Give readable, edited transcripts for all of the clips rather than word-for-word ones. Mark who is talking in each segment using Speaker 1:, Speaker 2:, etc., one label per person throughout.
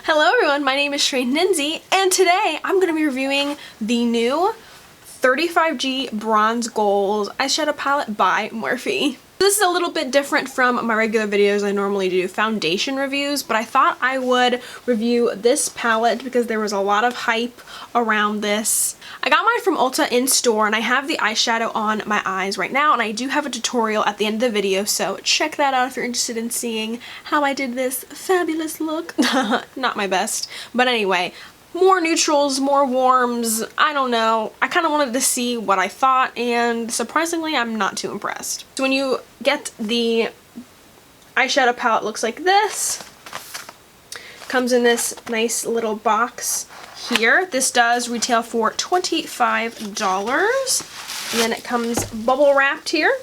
Speaker 1: Hello everyone, my name is Shweihninzy, and today I'm going to be reviewing the new 35G Bronze Gold eyeshadow palette by Morphe. This is a little bit different from my regular videos. I normally do foundation reviews, but I thought I would review this palette because there was a lot of hype around this. I got mine from Ulta in store, and I have the eyeshadow on my eyes right now, and I do have a tutorial at the end of the video, so check that out if you're interested in seeing how I did this fabulous look. Not my best, but anyway. More neutrals, more warms, I don't know. I kind of wanted to see what I thought, and surprisingly I'm not too impressed. So when you get the eyeshadow palette, it looks like this. Comes in this nice little box here. This does retail for $25, and then it comes bubble wrapped here.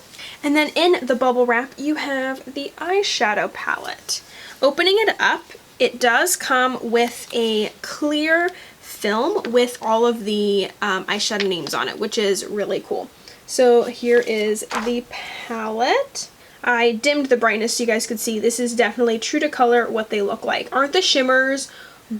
Speaker 1: And then in the bubble wrap you have the eyeshadow palette. Opening it up, it does come with a clear film with all of the eyeshadow names on it, which is really cool. So here is the palette. I dimmed the brightness so you guys could see. This is definitely true to color what they look like. Aren't the shimmers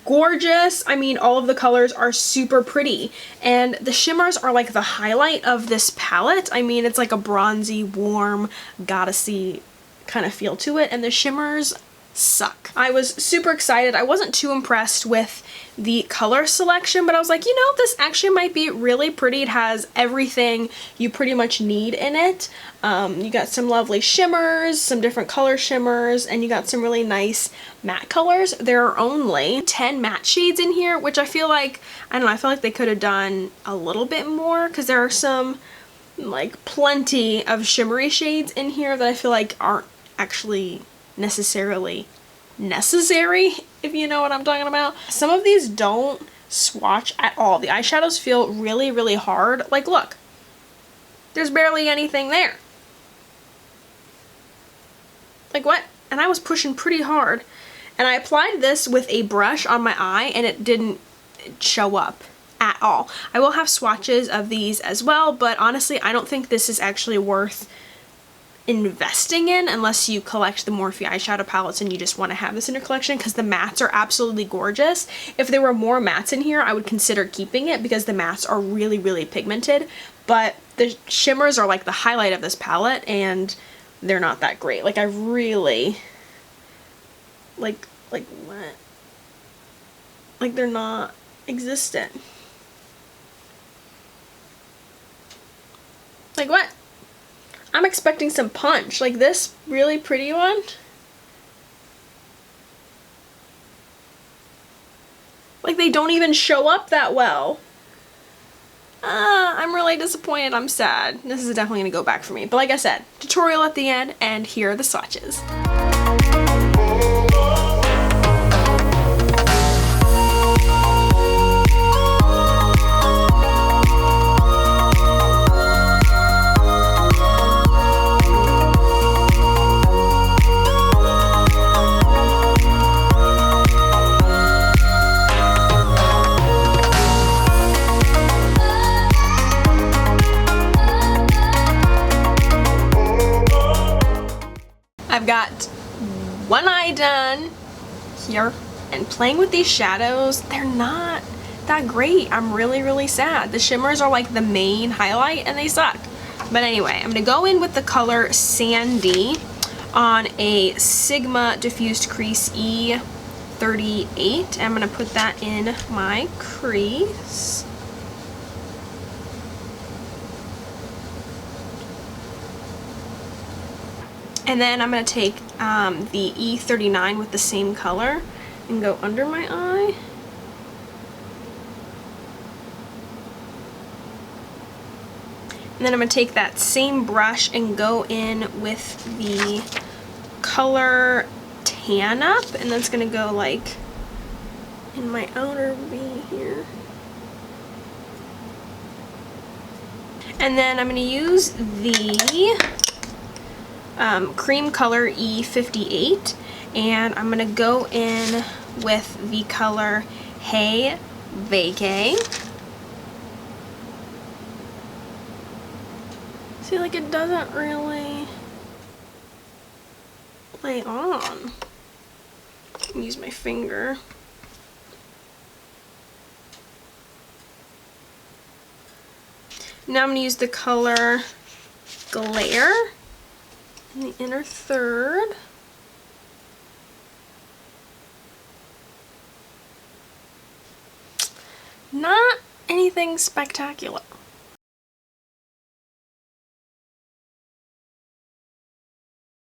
Speaker 1: gorgeous? I mean, all of the colors are super pretty, and the shimmers are like the highlight of this palette. I mean, it's like a bronzy, warm, goddessy kind of feel to it, and the shimmers suck. I was super excited. I wasn't too impressed with the color selection, but I was like, you know, this actually might be really pretty. It has everything you pretty much need in it. You got some lovely shimmers, some different color shimmers, and you got some really nice matte colors. There are only 10 matte shades in here, which I feel like, I don't know, I feel like they could have done a little bit more, because there are some like plenty of shimmery shades in here that I feel like aren't actually necessarily necessary, if you know what I'm talking about. Some of these don't swatch at all. The eyeshadows feel really, really hard. Like, look, there's barely anything there. Like, what? And I was pushing pretty hard, and I applied this with a brush on my eye, and it didn't show up at all. I will have swatches of these as well, but honestly I don't think this is actually worth investing in unless you collect the Morphe eyeshadow palettes and you just want to have this in your collection, because the mattes are absolutely gorgeous. If there were more mattes in here I would consider keeping it because the mattes are really, really pigmented, but the shimmers are like the highlight of this palette and they're not that great. Like, I really like what? Like, they're not existent. Like, what? I'm expecting some punch, like this really pretty one. Like, they don't even show up that well. I'm really disappointed. I'm sad. This is definitely gonna go back for me. But like I said, tutorial at the end, and here are the swatches. I've got one eye done here, and playing with these shadows, they're not that great. I'm really, really sad. The shimmers are like the main highlight and they suck. But anyway, I'm gonna go in with the color Sandy on a Sigma Diffused Crease E38. I'm gonna put that in my crease. And then I'm going to take the E39 with the same color and go under my eye. And then I'm going to take that same brush and go in with the color Tan Up, and that's going to go like in my outer V here. And then I'm going to use the cream color E58, and I'm gonna go in with the color Hey Vacay. See, like, it doesn't really play on. Use my finger. Now I'm going to use the color Glare in the inner third. Not anything spectacular.